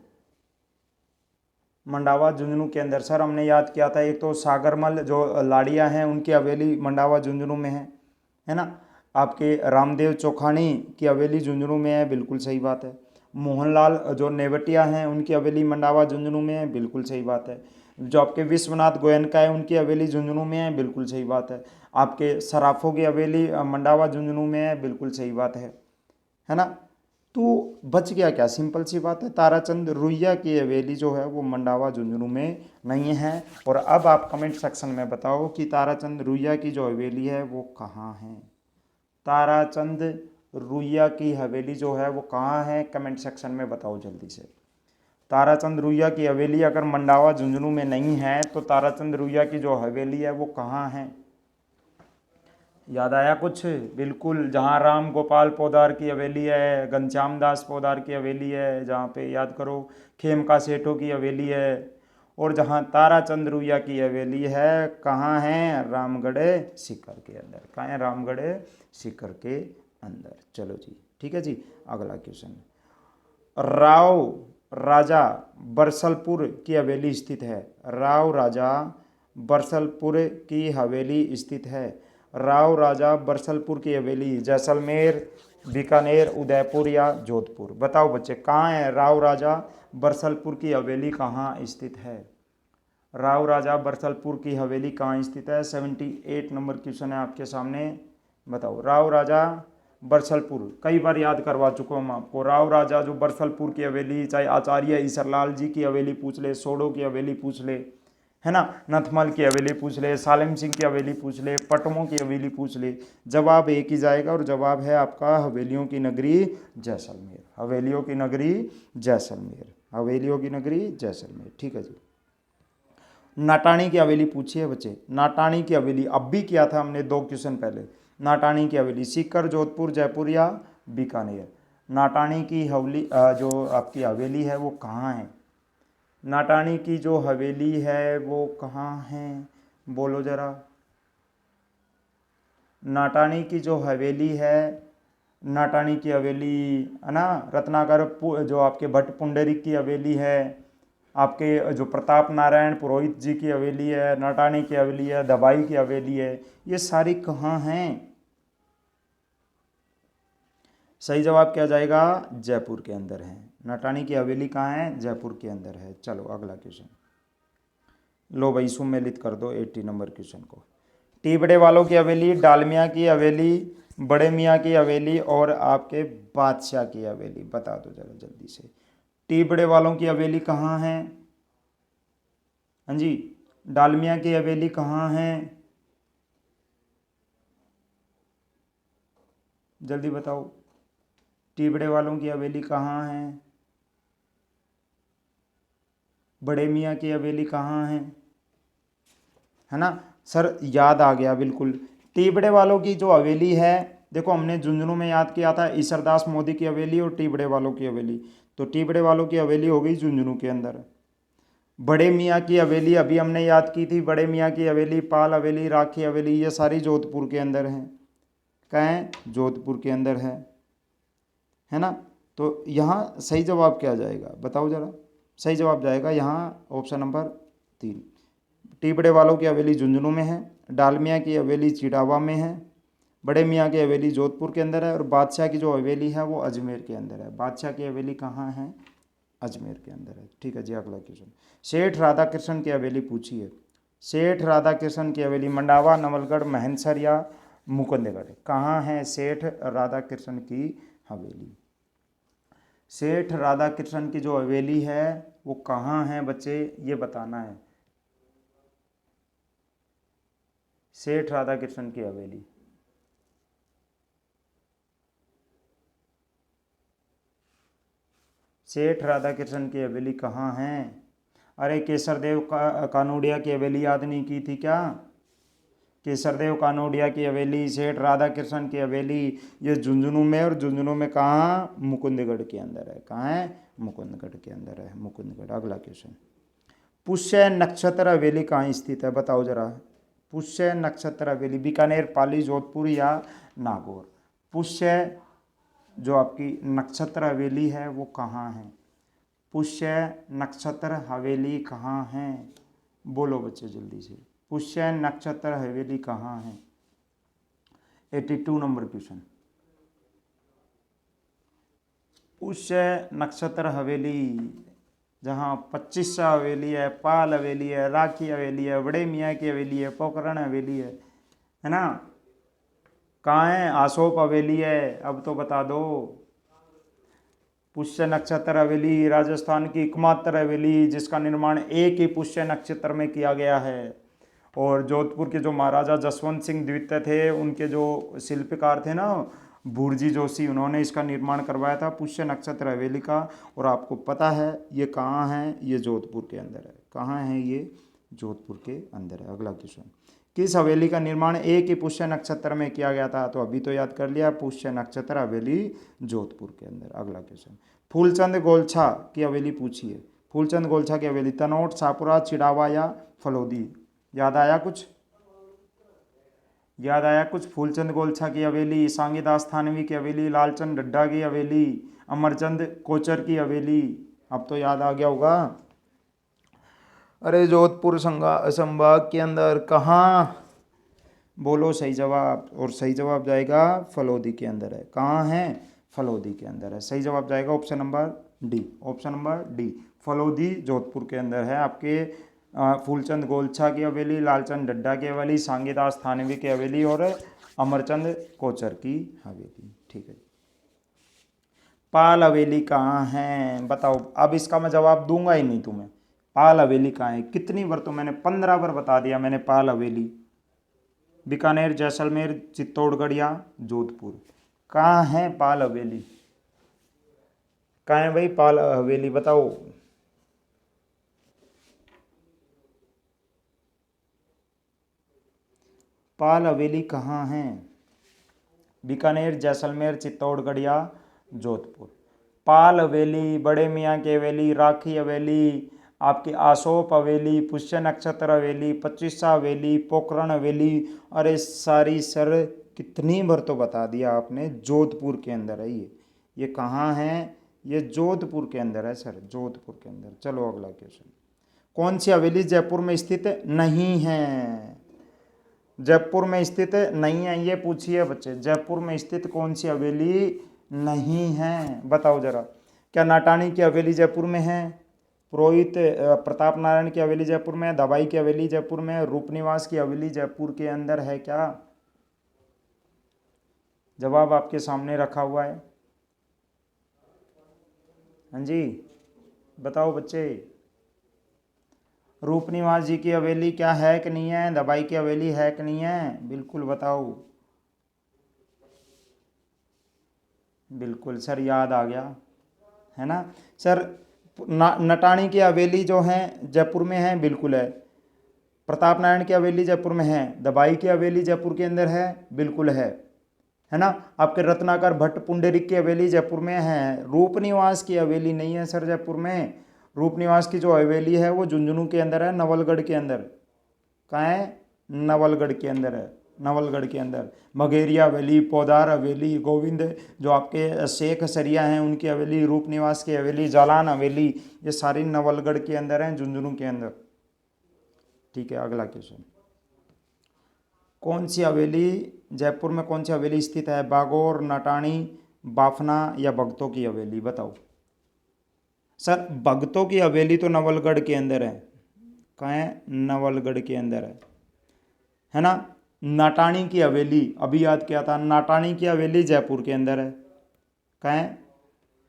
मंडावा झुंझुनू के अंदर सर हमने याद किया था, एक तो सागरमल जो लाड़िया हैं उनकी हवेली मंडावा झुंझुनू में है ना। आपके रामदेव चौखानी की हवेली झुंझुनू में है, बिल्कुल सही बात है। मोहनलाल जो नेवटिया हैं उनकी हवेली मंडावा झुंझुनू में है, बिल्कुल सही बात है। जो आपके विश्वनाथ गोयनका है उनकी हवेली झुंझुनू में है, बिल्कुल सही बात है। आपके सराफों की हवेली मंडावा झुंझुनू में है, बिल्कुल सही बात है ना। तो बच गया क्या? सिंपल सी बात है, ताराचंद रुइया की हवेली जो है वो मंडावा झुंझुनू में नहीं है। और अब आप कमेंट सेक्शन में बताओ कि ताराचंद रुइया की जो हवेली है वो कहाँ है। ताराचंद रुइया की हवेली जो है वो कहाँ है, कमेंट सेक्शन में बताओ जल्दी से। ताराचंद रुइया की हवेली अगर मंडावा झुंझुनू में नहीं है तो ताराचंद रुइया की जो हवेली है वो कहाँ है? याद आया कुछ? बिल्कुल, जहाँ राम गोपाल पोदार की हवेली है, घनश्याम दास पोदार की हवेली है, जहाँ पे याद करो खेमका सेठों की हवेली है, और जहाँ ताराचंद रुइया की हवेली है कहाँ है? रामगढ़ सीकर के अंदर। कहाँ है? रामगढ़ सीकर के अंदर। चलो जी, ठीक है जी। अगला क्वेश्चन, राव राजा बरसलपुर की हवेली स्थित है। राव राजा बरसलपुर की हवेली स्थित है। राव राजा बरसलपुर की हवेली जैसलमेर, बीकानेर, उदयपुर या जोधपुर? बताओ बच्चे, कहाँ है राव राजा बरसलपुर की हवेली, कहाँ स्थित है? राव राजा बरसलपुर की हवेली कहाँ स्थित है? 78 नंबर क्वेश्चन है आपके सामने। बताओ, राव राजा बरसलपुर कई बार याद करवा चुका हूँ मैं आपको। राव राजा जो बरसलपुर की हवेली, चाहे आचार्य ईसरलाल जी की हवेली पूछ ले, सोडो की हवेली पूछ ले, है ना, नथमल की हवेली पूछ ले, सालिम सिंह की हवेली पूछ ले, पटमों की हवेली पूछ ले, जवाब एक ही जाएगा, और जवाब है आपका हवेलियों की नगरी जैसलमेर। हवेलियों की नगरी जैसलमेर। हवेलियों की नगरी जैसलमेर। ठीक है जी। नाटाणी की हवेली पूछी है बच्चे। नाटाणी की हवेली अब भी किया था हमने 2 क्वेश्चन पहले। नाटाणी की हवेली सीकर, जोधपुर, जयपुर या बीकानेर? नाटाणी की हवेली जो आपकी हवेली है वो कहाँ है? नाटाणी की जो हवेली है वो कहाँ है, बोलो जरा। नाटाणी की जो हवेली है, नाटाणी की हवेली है ना, रत्नाकर जो आपके भट्ट पुंडरीक की हवेली है, आपके जो प्रताप नारायण पुरोहित जी की हवेली है, नाटाणी की हवेली है, दबाई की हवेली है, ये सारी कहाँ हैं? सही जवाब क्या जाएगा? जयपुर के अंदर है। नाटाणी की हवेली कहाँ है? जयपुर के अंदर है। चलो अगला क्वेश्चन, लो भाई सुमेलित कर दो 80 नंबर क्वेश्चन को। टीबड़े वालों की हवेली, डालमिया की हवेली, बड़े मियाँ की हवेली और आपके बादशाह की हवेली? बता दो जरा जल्दी से। टीबड़े वालों की हवेली कहाँ है? हाँ जी, डालमिया की हवेली कहाँ है? जल्दी बताओ। टिबड़े वालों की हवेली कहाँ है? बड़े मियाँ की हवेली कहाँ है ना? सर याद आ गया बिल्कुल। टिबड़े वालों की जो हवेली है, देखो हमने झुंझुनू में याद किया था ईसरदास मोदी की हवेली और टिबड़े वालों की हवेली। तो टिबड़े वालों की हवेली हो गई झुंझुनू के अंदर। बड़े मियाँ की हवेली अभी हमने याद की थी, बड़े मियाँ की हवेली, पाल हवेली, राखी हवेली, ये सारी जोधपुर के अंदर हैं। कहाँ? जोधपुर के अंदर है ना? तो यहाँ सही जवाब क्या जाएगा बताओ ज़रा। सही जवाब जाएगा यहाँ ऑप्शन नंबर 3। टिबड़े वालों की हवेली झुंझुनू में है, डालमिया की हवेली चिड़ावा में है, बड़े मियाँ की हवेली जोधपुर के अंदर है, और बादशाह की जो हवेली है वो अजमेर के अंदर है। बादशाह की हवेली कहाँ है? अजमेर के अंदर है। ठीक है जी, अगला क्वेश्चन। सेठ राधा कृष्ण की हवेली पूछी है। सेठ राधा कृष्ण की हवेली मंडावा, नवलगढ़, महेंसर या मुकुंदगढ़? कहाँ है सेठ राधा कृष्ण की हवेली? सेठ राधा कृष्ण की जो हवेली है वो कहाँ है बच्चे, ये बताना है। सेठ राधा कृष्ण की हवेली सेठ राधा कृष्ण की हवेली कहाँ है? अरे केसरदेव कानोडिया की हवेली याद नहीं की थी क्या? केसरदेव कानोडिया की हवेली, सेठ राधा कृष्ण की हवेली, ये झुंझुनू में, और झुंझुनू में कहाँ? मुकुंदगढ़ के अंदर है। कहाँ है? मुकुंदगढ़ के अंदर है, मुकुंदगढ़। अगला क्वेश्चन। पुष्य नक्षत्र हवेली कहाँ स्थित है बताओ जरा। पुष्य नक्षत्र हवेली बीकानेर, पाली, जोधपुर या नागौर? पुष्य जो आपकी नक्षत्र हवेली है वो कहाँ है? पुष्य नक्षत्र हवेली कहाँ है? बोलो बच्चे जल्दी से। पुष्य नक्षत्र हवेली कहाँ है? 82 नंबर क्वेश्चन। पुष्य नक्षत्र हवेली, जहाँ 25 हवेली है, पाल हवेली है, राखी हवेली है, बड़े मियाँ की हवेली है, पोखरण हवेली है ना? कहाँ है? आसोप हवेली है। अब तो बता दो। पुष्य नक्षत्र हवेली राजस्थान की एकमात्र हवेली जिसका निर्माण एक ही पुष्य नक्षत्र में किया गया है। और जोधपुर के जो महाराजा जसवंत सिंह द्वितीय थे, उनके जो शिल्पकार थे ना भूरजी जोशी, उन्होंने इसका निर्माण करवाया था पुष्य नक्षत्र हवेली का। और आपको पता है ये कहाँ है? ये जोधपुर के अंदर है। कहाँ है ये? जोधपुर के अंदर है। अगला क्वेश्चन। किस हवेली का निर्माण एक ही पुष्य नक्षत्र में किया गया था? तो अभी तो याद कर लिया, पुष्य नक्षत्र हवेली जोधपुर के अंदर। अगला क्वेश्चन। फूलचंद गोलछा की हवेली पूछी है। फूलचंद गोलछा की हवेली तनोट, शाहपुरा, चिड़ावा या फलोदी? याद आया कुछ? याद आया कुछ? फूलचंद गोलछा की हवेली, सांगीदास थानवी की हवेली, लालचंद ढड्डा की हवेली, अमरचंद कोचर की हवेली? अब तो याद आ गया होगा। अरे जोधपुर संभाग के अंदर कहाँ? बोलो सही जवाब। और सही जवाब जाएगा फलोदी के अंदर है। कहाँ है? फलोदी के अंदर है। सही जवाब जाएगा option number D. Option number D, Phalodi Jodhpur के अंदर है। आपके फूलचंद गोलछा की हवेली, लालचंद ढड्डा की हवेली, सांगीदास थानवी की हवेली और अमरचंद कोचर की हवेली। ठीक है। पाल हवेली कहाँ है बताओ। अब इसका मैं जवाब दूंगा ही नहीं तुम्हें। पाल हवेली कहाँ है? कितनी बार तो मैंने 15 बार बता दिया मैंने पाल हवेली। बीकानेर, जैसलमेर, चित्तौड़गढ़ या जोधपुर? कहाँ है पाल हवेली? कहाँ है भाई पाल हवेली बताओ। पाल हवेली कहाँ है? बीकानेर, जैसलमेर, चित्तौड़गढ़ या जोधपुर? पाल हवेली, बड़े मियाँ की हवेली, राखी हवेली, आपकी आसोप हवेली, पुष्य नक्षत्र हवेली, 25 हवेली, पोखरण हवेली। अरे सारी सर कितनी बार तो बता दिया आपने, जोधपुर के अंदर है ये कहाँ है? ये जोधपुर के अंदर है सर, जोधपुर के अंदर। चलो अगला क्वेश्चन। कौन सी हवेली जयपुर में स्थित नहीं है? जयपुर में स्थित नहीं है ये पूछिए बच्चे। जयपुर में स्थित कौन सी हवेली नहीं है बताओ जरा। क्या नाटानी की हवेली जयपुर में है? पुरोहित प्रताप नारायण की हवेली जयपुर में है? दवाई की हवेली जयपुर में है? रूपनिवास की हवेली जयपुर के अंदर है क्या? जवाब आपके सामने रखा हुआ है। हाँ जी बताओ बच्चे। रूप निवास जी की हवेली क्या है कि नहीं है? दबाई की हवेली है कि नहीं है? बिल्कुल बताओ। बिल्कुल सर, याद आ गया, है ना सर। नटाणी की हवेली जो है जयपुर में है, बिल्कुल है। प्रताप नारायण की हवेली जयपुर में है। दबाई की हवेली जयपुर के अंदर है, बिल्कुल है ना। आपके रत्नाकर भट्ट पुंडरीक की हवेली जयपुर में है। रूप निवास की हवेली नहीं है सर जयपुर में। रूप निवास की जो हवेली है वो झुंझुनू के अंदर है, नवलगढ़ के अंदर। कहाँ है? नवलगढ़ के अंदर है। नवलगढ़ के अंदर मगेरिया हवेली, पौदार हवेली, गोविंद जो आपके शेख सरिया हैं उनकी हवेली, रूप निवास की हवेली, जालान हवेली, ये सारी नवलगढ़ के अंदर हैं, झुंझुनू के अंदर। ठीक है, अगला क्वेश्चन। कौन सी हवेली जयपुर में, कौन सी हवेली स्थित है? बागौर, नटाणी, बाफना या भगतों की हवेली? बताओ सर। भगतों की हवेली तो नवलगढ़ के अंदर है। कहाँ है? नवलगढ़ के अंदर है ना। नाटाणी की हवेली अभी याद किया था, नाटाणी की हवेली जयपुर के अंदर है। कहाँ है?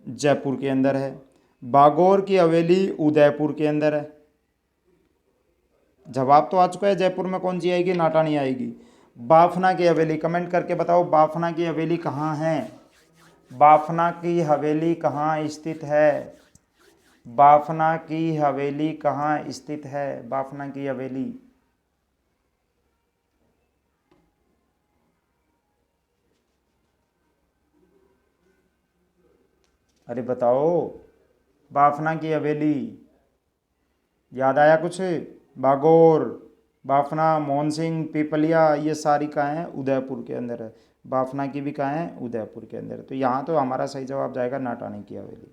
जयपुर के अंदर है। बागौर की हवेली उदयपुर के अंदर है। जवाब तो आ चुका है, जयपुर में कौन सी आएगी? नाटानी आएगी। बाफना की हवेली, कमेंट करके बताओ बाफना की हवेली कहाँ है? बाफना की हवेली कहाँ स्थित है? बाफना की हवेली कहाँ स्थित है? बाफना की हवेली। अरे बताओ, बाफना की हवेली याद आया कुछ? बागौर, बाफना, मोहन सिंह, पीपलिया, ये सारी कहाँ हैं? उदयपुर के अंदर है। बाफना की भी कहाँ है? उदयपुर के अंदर। तो यहाँ तो हमारा सही जवाब जाएगा नाटानी की हवेली।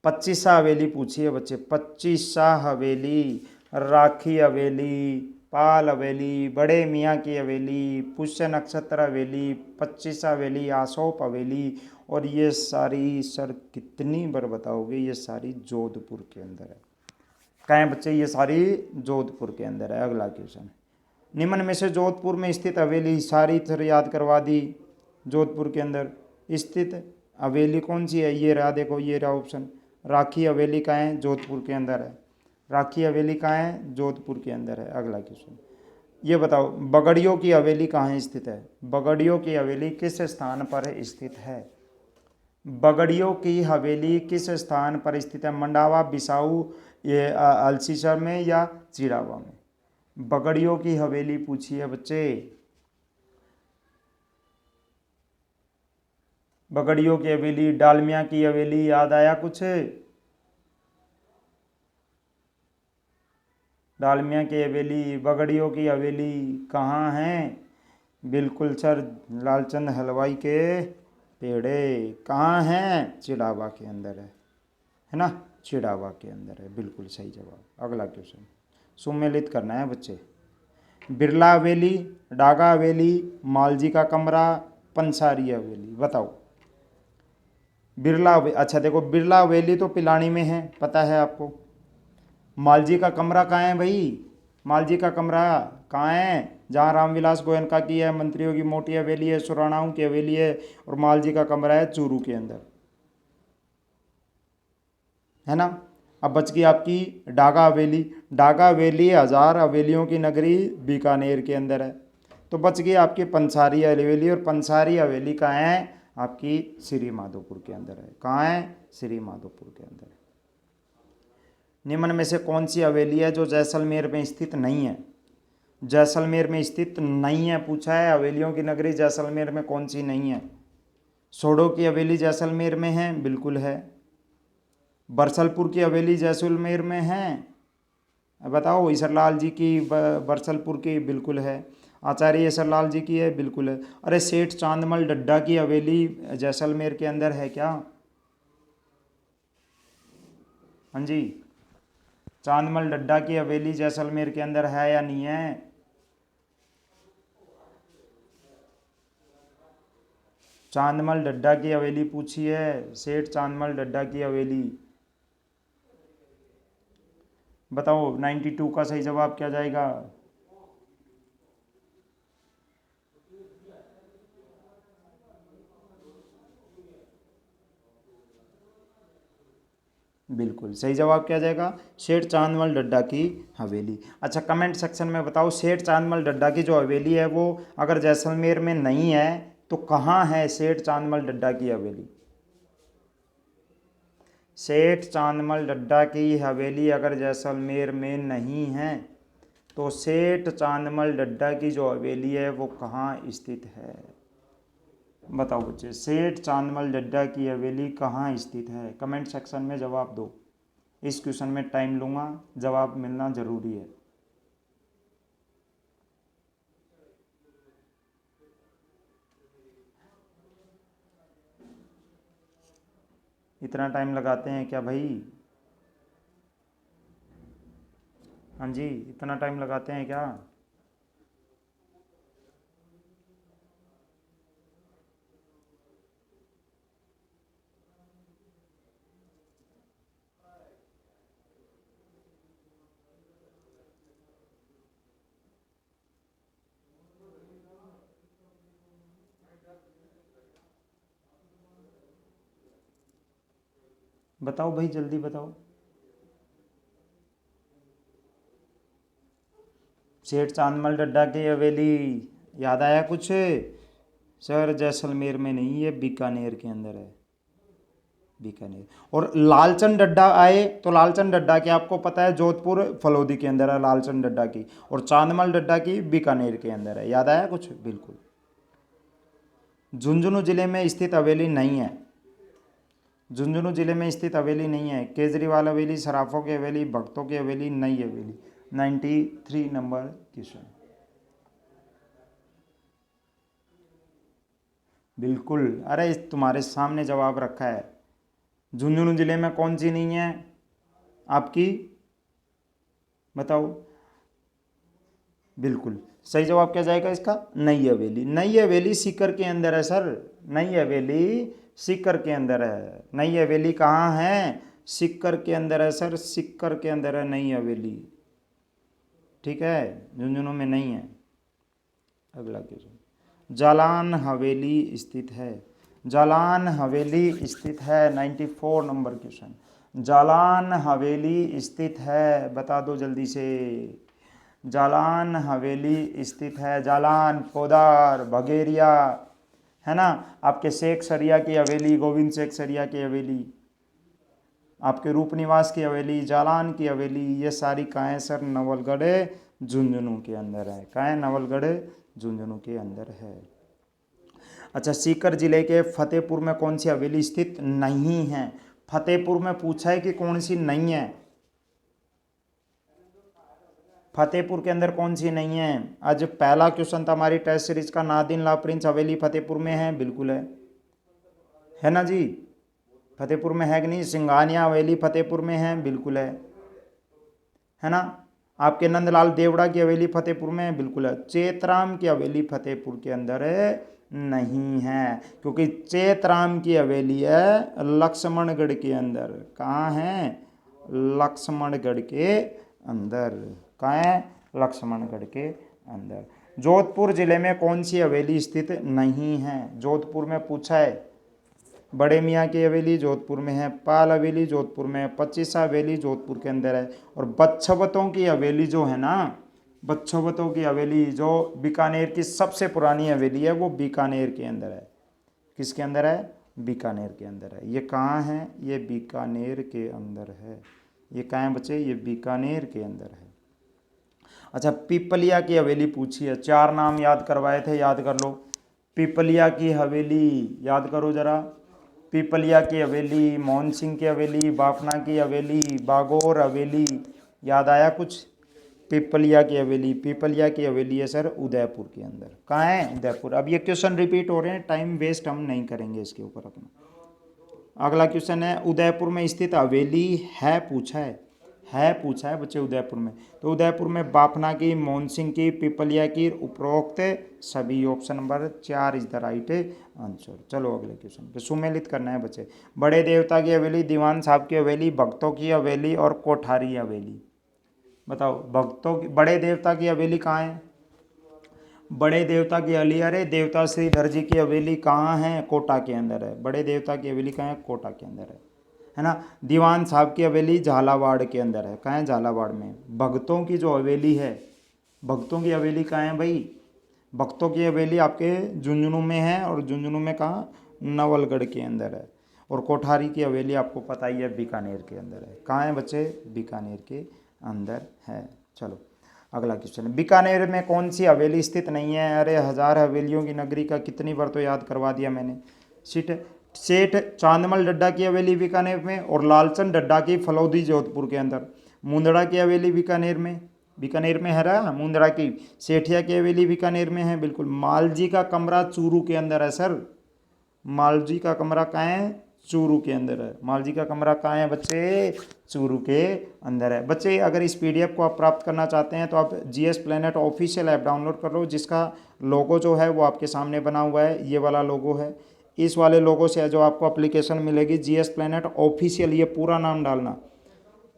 25सा हवेली पूछिए बच्चे। 25सा हवेली, राखी हवेली, पाल हवेली, बड़े मियाँ की हवेली, पुष्य नक्षत्र हवेली, 25सा हवेली, आसोप हवेली, और ये सारी सर कितनी बार बताओगे? ये सारी जोधपुर के अंदर है। कहाँ है बच्चे? ये सारी जोधपुर के अंदर है। अगला क्वेश्चन। निम्न में से जोधपुर में स्थित हवेली सारी तरह याद करवा दी। जोधपुर के अंदर स्थित हवेली कौन सी है? ये रहा, देखो ये रहा ऑप्शन। राखी हवेली कहाँ है? जोधपुर के अंदर है। राखी हवेली कहाँ है? जोधपुर के अंदर है। अगला क्वेश्चन ये बताओ, बगड़ियों की हवेली कहाँ स्थित है? बगड़ियों की हवेली किस स्थान पर स्थित है? बगड़ियों की हवेली किस स्थान पर स्थित है? मंडावा, बिसाऊ, ये अल्सीसर में या चिड़ावा में? बगड़ियों की हवेली पूछी है बच्चे। बगड़ियों की हवेली, डालमिया की हवेली, याद आया कुछ? डालमिया की हवेली, बगड़ियों की हवेली कहाँ है? बिल्कुल सर, लालचंद हलवाई के पेड़े। कहाँ हैं? चिड़ावा के अंदर है ना। चिड़ावा के अंदर है, बिल्कुल सही जवाब। अगला क्वेश्चन सुमेलित करना है बच्चे। बिरला हवेली, डागा हवेली, मालजी का कमरा, पंसारी हवेली, बताओ। बिरला अच्छा देखो, बिरला हवेली तो पिलानी में है, पता है आपको। मालजी का कमरा कहाँ है भाई? मालजी का कमरा कहाँ है? जहाँ रामविलास गोयनका की है, मंत्रियों की मोटी हवेली है, सुराणाओं की हवेली है, और मालजी का कमरा है चूरू के अंदर, है ना। अब बच गई आपकी डागा हवेली। डागा हवेली हजार हवेलियों की नगरी बीकानेर के अंदर है। तो बच गई आपकी पंसारी हवेली, और पंसारी हवेली कहाँ है? आपकी श्री माधोपुर के अंदर है। कहाँ है? श्री माधोपुर के अंदर है। निम्न में से कौन सी हवेली है जो जैसलमेर में स्थित नहीं है? जैसलमेर में स्थित नहीं है पूछा है। हवेलियों की नगरी जैसलमेर में कौन सी नहीं है? सोडो की हवेली जैसलमेर में है, बिल्कुल है। बरसलपुर की हवेली जैसलमेर में है, बताओ। ईसरलाल जी की बरसलपुर की, बिल्कुल है। आचार्य ईसरलाल जी की है, बिल्कुल है। अरे सेठ चांदमल डड्डा की हवेली जैसलमेर के अंदर है क्या? हाँ जी, चांदमल डड्डा की हवेली जैसलमेर के अंदर है या नहीं है? चांदमल डड्डा की हवेली पूछी है, सेठ चांदमल डड्डा की हवेली। बताओ 92 का सही जवाब क्या जाएगा? बिल्कुल सही जवाब क्या जाएगा, सेठ चांदमल डड्डा की हवेली। अच्छा कमेंट सेक्शन में बताओ, सेठ चांदमल डड्डा की जो हवेली है वो अगर जैसलमेर में नहीं है तो कहाँ है सेठ चांदमल डड्डा की हवेली। सेठ चांदमल डड्डा की हवेली अगर जैसलमेर में नहीं है तो सेठ चांदमल डड्डा की जो हवेली है वो कहाँ स्थित है। बताओ बच्चे, सेठ चांदमल डड्डा की हवेली कहाँ स्थित है, कमेंट सेक्शन में जवाब दो। इस क्वेश्चन में टाइम लूँगा, जवाब मिलना ज़रूरी है। इतना टाइम लगाते हैं क्या भाई? हाँ जी, इतना टाइम लगाते हैं क्या? बताओ भाई, जल्दी बताओ। सेठ चांदमल डड्डा की हवेली याद आया कुछ? सर जैसलमेर में नहीं है, बीकानेर के अंदर है, बीकानेर। और लालचंद डड्डा आए तो लालचंद डड्डा की आपको पता है जोधपुर फलोदी के अंदर है लालचंद डड्डा की, और चांदमल डड्डा की बीकानेर के अंदर है। याद आया कुछ? बिल्कुल। झुंझुनू जिले में स्थित हवेली नहीं है, झुंझुनू जिले में स्थित हवेली नहीं है। केजरीवाल हवेली, सराफों की हवेली, भक्तों की हवेली, नई हवेली। 93 नंबर क्वेश्चन। बिल्कुल, अरे इस तुम्हारे सामने जवाब रखा है। झुंझुनू जिले में कौन सी नहीं है आपकी, बताओ। बिल्कुल सही जवाब क्या जाएगा इसका, नई हवेली। नई हवेली सीकर के अंदर है सर, नई हवेली सीकर के अंदर है। नई हवेली कहाँ है, सीकर के अंदर है सर, सीकर के अंदर है नई हवेली। ठीक है, झुंझुनू में नहीं है। अगला क्वेश्चन, जालान हवेली स्थित है, जालान हवेली स्थित है। 94 नंबर क्वेश्चन, जालान हवेली स्थित है, बता दो जल्दी से। जालान हवेली स्थित है, जालान, पोदार, भगेरिया, है ना। आपके शेख सरिया की हवेली, गोविंद शेख सरिया की हवेली, आपके रूप निवास की हवेली, जालान की हवेली, ये सारी कहाँ है सर, नवलगढ़ झुंझुनू के अंदर है। कहाँ है, नवलगढ़ झुंझुनू के अंदर है। अच्छा, सीकर जिले के फतेहपुर में कौन सी हवेली स्थित नहीं है। फतेहपुर में पूछा है कि कौन सी नहीं है, फतेहपुर के अंदर कौन सी नहीं है। आज पहला क्वेश्चन था हमारी टेस्ट सीरीज का, नादिन ला प्रिंस हवेली फतेहपुर में है, बिल्कुल है ना जी। फतेहपुर में है कि नहीं। सिंघानिया हवेली फतेहपुर में है, बिल्कुल है ना। आपके नंदलाल देवड़ा की हवेली फतेहपुर में है, बिल्कुल है। चेतराम की हवेली फतेहपुर के अंदर नहीं है, क्योंकि चेतराम की हवेली है लक्ष्मणगढ़ के अंदर। कहाँ है, लक्ष्मणगढ़ के अंदर। कहाँ है, लक्ष्मणगढ़ के अंदर। जोधपुर जिले में कौन सी हवेली स्थित नहीं है, जोधपुर में पूछा है। बड़े मियाँ की हवेली जोधपुर में है, पाल हवेली जोधपुर में है, पच्चीसा हवेली जोधपुर के अंदर है, और बच्छवतों की हवेली जो है ना, बच्छवतों की हवेली जो बीकानेर की सबसे पुरानी हवेली है वो बीकानेर के अंदर है। किसके अंदर है, बीकानेर के अंदर है। ये कहाँ है, ये बीकानेर के अंदर है। ये कहाँ है बच्चे, ये बीकानेर के अंदर है। अच्छा, पीपलिया की हवेली पूछी है, 4 नाम याद करवाए थे, याद कर लो। पीपलिया की हवेली याद करो जरा। पीपलिया की हवेली, मोहन सिंह की हवेली, बाफना की हवेली, बागोर हवेली, याद आया कुछ। पीपलिया की हवेली, पीपलिया की हवेली है सर उदयपुर के अंदर। कहाँ है, उदयपुर। अब ये क्वेश्चन रिपीट हो रहे हैं, टाइम वेस्ट हम नहीं करेंगे इसके ऊपर अपना। अगला क्वेश्चन है, उदयपुर में स्थित हवेली है पूछा है पूछा है बच्चे उदयपुर में। तो उदयपुर में बाफना की, मोहन सिंह की, पीपलिया की, उपरोक्त सभी। Option number 4 is the right answer. चलो अगले क्वेश्चन पे सुमेलित करना है बच्चे। बड़े देवता की हवेली, दीवान साहब की हवेली, भक्तों की हवेली और कोठारी हवेली। बताओ, भक्तों की, बड़े देवता की हवेली कहाँ है, बड़े देवता की हवेली, अरे देवता श्रीधर जी की हवेली कहाँ है, कोटा के अंदर है। बड़े देवता की हवेली कहाँ है, कोटा के अंदर है। है ना। दीवान साहब की हवेली झालावाड़ के अंदर है। कहाँ है? झालावाड़ में। भगतों की जो हवेली है, भगतों की हवेली कहाँ है भाई? भक्तों की हवेली आपके झुंझुनू में है, और झुंझुनू में कहाँ? नवलगढ़ के अंदर है। और कोठारी की हवेली आपको पता ही है, बीकानेर के अंदर है। कहाँ है बच्चे? बीकानेर के अंदर है। चलो अगला क्वेश्चन, बीकानेर में कौन सी हवेली स्थित नहीं है? अरे हजार हवेलियों की नगरी का कितनी बार तो याद करवा दिया मैंने। सेठ सेठ चांदमल डड्डा की हवेली बीकानेर में, और लालचंद डड्डा की फलौदी जोधपुर के अंदर। मुंदड़ा की हवेली बीकानेर में, बीकानेर में है रहा मुंदड़ा की। सेठिया की हवेली बीकानेर में है, बिल्कुल। मालजी का कमरा चूरू के अंदर है सर। मालजी का कमरा कहाँ है? चूरू के अंदर है। मालजी का कमरा कहाँ है बच्चे? चूरू के अंदर है। बच्चे अगर इस पीडीएफ को आप प्राप्त करना चाहते हैं तो आप GS planet official app download कर लो, जिसका लोगो जो है वो आपके सामने बना हुआ है। ये वाला लोगो है। इस वाले लोगो से जो आपको एप्लीकेशन मिलेगी जीएस प्लेनेट ऑफिशियल, ये पूरा नाम डालना,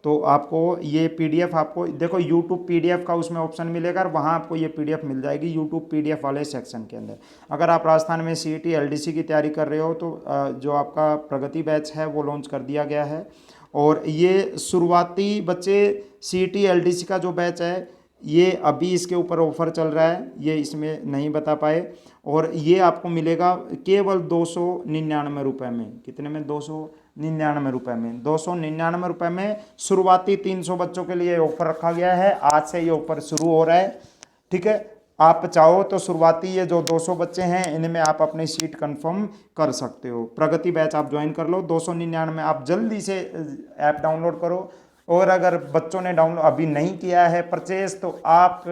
तो आपको ये पीडीएफ, आपको देखो यूट्यूब पीडीएफ का उसमें ऑप्शन मिलेगा, और वहाँ आपको ये पीडीएफ मिल जाएगी यूट्यूब पीडीएफ वाले सेक्शन के अंदर। अगर आप राजस्थान में सीईटी एलडीसी की तैयारी कर रहे हो तो जो आपका प्रगति बैच है वो लॉन्च कर दिया गया है। और ये शुरुआती बच्चे सीईटी एलडीसी का जो बैच है, ये अभी इसके ऊपर ऑफर चल रहा है, ये इसमें नहीं बता पाए। और ये आपको मिलेगा केवल 299 रुपये में। कितने में? 299 रुपये में। 299 रुपये में शुरुआती 300 बच्चों के लिए ऑफर रखा गया है। आज से ये ऑफर शुरू हो रहा है, ठीक है। आप चाहो तो शुरुआती ये जो 200 बच्चे हैं, इनमें आप अपनी सीट कंफर्म कर सकते हो। प्रगति बैच आप ज्वाइन कर लो 299 में। आप जल्दी से ऐप डाउनलोड करो, और अगर बच्चों ने डाउनलोड अभी नहीं किया है परचेज, तो आप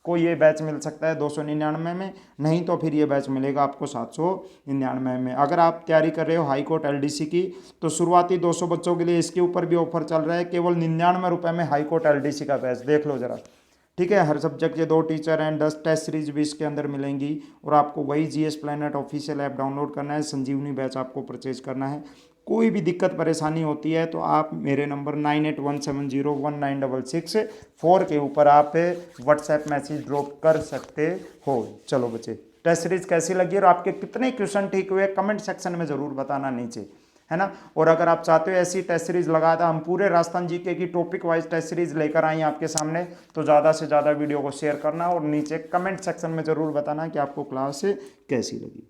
को ये बैच मिल सकता है 299 में, नहीं तो फिर ये बैच मिलेगा आपको 799 में। अगर आप तैयारी कर रहे हो हाई कोर्ट एलडीसी की, तो शुरुआती 200 बच्चों के लिए इसके ऊपर भी ऑफर चल रहा है, केवल 99 रुपये में हाई कोर्ट एलडीसी का बैच। देख लो जरा, ठीक है। हर सब्जेक्ट के 2 टीचर हैं, 10 टेस्ट सीरीज भी इसके अंदर मिलेंगी। और आपको वही GS planet official app download करना है, संजीवनी बैच आपको परचेज करना है। कोई भी दिक्कत परेशानी होती है तो आप मेरे नंबर 9817019664 के ऊपर आप व्हाट्सएप मैसेज ड्रॉप कर सकते हो। चलो बच्चे, टेस्ट सीरीज कैसी लगी और आपके कितने क्वेश्चन ठीक हुए कमेंट सेक्शन में ज़रूर बताना नीचे, है ना। और अगर आप चाहते हो ऐसी टेस्ट सीरीज लगाता, हम पूरे राजस्थान जीके की टॉपिक वाइज टेस्ट सीरीज लेकर आए आपके सामने, तो ज़्यादा से ज़्यादा वीडियो को शेयर करना और नीचे कमेंट सेक्शन में ज़रूर बताना कि आपको क्लास कैसी लगी।